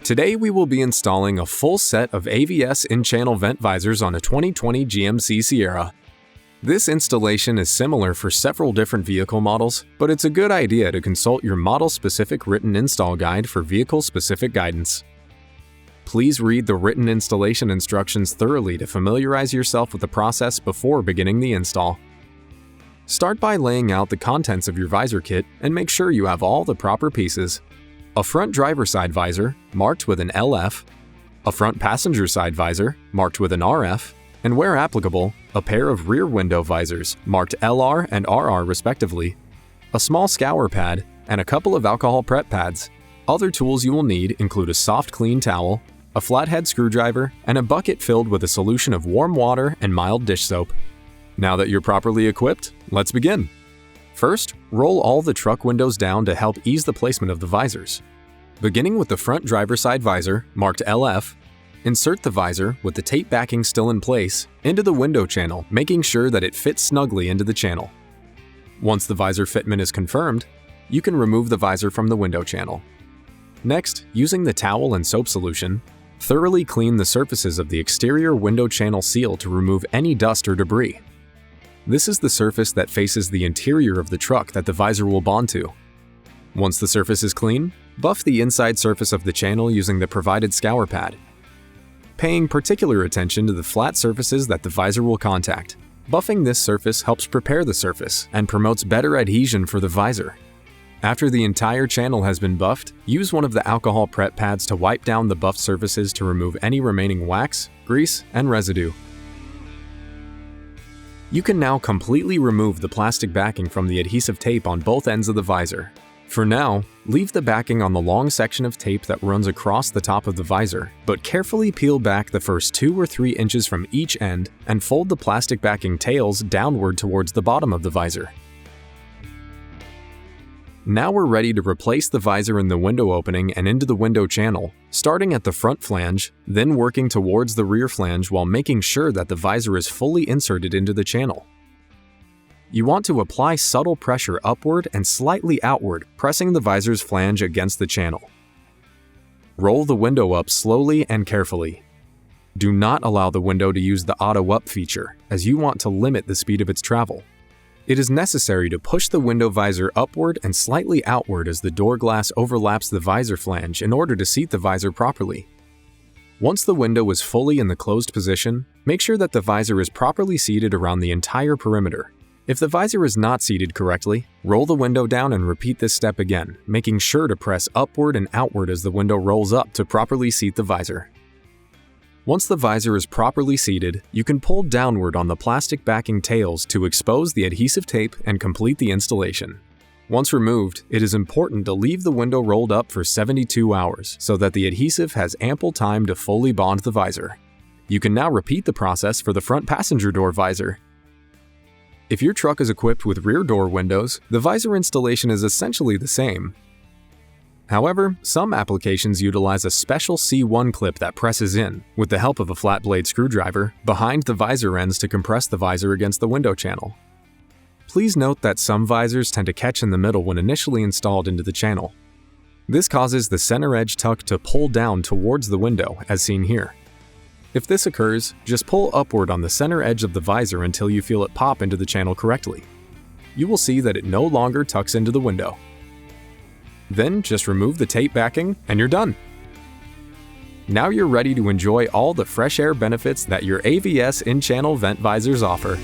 Today we will be installing a full set of AVS In-Channel Ventvisors on a 2020 GMC Sierra. This installation is similar for several different vehicle models, but it's a good idea to consult your model-specific written install guide for vehicle-specific guidance. Please read the written installation instructions thoroughly to familiarize yourself with the process before beginning the install. Start by laying out the contents of your visor kit and make sure you have all the proper pieces. A front driver side visor, marked with an LF, a front passenger side visor, marked with an RF, and where applicable, a pair of rear window visors, marked LR and RR respectively, a small scour pad, and a couple of alcohol prep pads. Other tools you will need include a soft clean towel, a flathead screwdriver, and a bucket filled with a solution of warm water and mild dish soap. Now that you're properly equipped, let's begin. First, roll all the truck windows down to help ease the placement of the visors. Beginning with the front driver side visor, marked LF, insert the visor, with the tape backing still in place, into the window channel, making sure that it fits snugly into the channel. Once the visor fitment is confirmed, you can remove the visor from the window channel. Next, using the towel and soap solution, thoroughly clean the surfaces of the exterior window channel seal to remove any dust or debris. This is the surface that faces the interior of the truck that the visor will bond to. Once the surface is clean, buff the inside surface of the channel using the provided scour pad, paying particular attention to the flat surfaces that the visor will contact. Buffing this surface helps prepare the surface and promotes better adhesion for the visor. After the entire channel has been buffed, use one of the alcohol prep pads to wipe down the buffed surfaces to remove any remaining wax, grease, and residue. You can now completely remove the plastic backing from the adhesive tape on both ends of the visor. For now, leave the backing on the long section of tape that runs across the top of the visor, but carefully peel back the first 2 or 3 inches from each end and fold the plastic backing tails downward towards the bottom of the visor. Now we're ready to replace the visor in the window opening and into the window channel, starting at the front flange, then working towards the rear flange while making sure that the visor is fully inserted into the channel. You want to apply subtle pressure upward and slightly outward, pressing the visor's flange against the channel. Roll the window up slowly and carefully. Do not allow the window to use the auto up feature, as you want to limit the speed of its travel. It is necessary to push the window visor upward and slightly outward as the door glass overlaps the visor flange in order to seat the visor properly. Once the window is fully in the closed position, make sure that the visor is properly seated around the entire perimeter. If the visor is not seated correctly, roll the window down and repeat this step again, making sure to press upward and outward as the window rolls up to properly seat the visor. Once the visor is properly seated, you can pull downward on the plastic backing tails to expose the adhesive tape and complete the installation. Once removed, it is important to leave the window rolled up for 72 hours so that the adhesive has ample time to fully bond the visor. You can now repeat the process for the front passenger door visor. If your truck is equipped with rear door windows, the visor installation is essentially the same. However, some applications utilize a special C1 clip that presses in, with the help of a flat blade screwdriver, behind the visor ends to compress the visor against the window channel. Please note that some visors tend to catch in the middle when initially installed into the channel. This causes the center edge tuck to pull down towards the window, as seen here. If this occurs, just pull upward on the center edge of the visor until you feel it pop into the channel correctly. You will see that it no longer tucks into the window. Then just remove the tape backing and you're done. Now you're ready to enjoy all the fresh air benefits that your AVS In-Channel Ventvisors offer.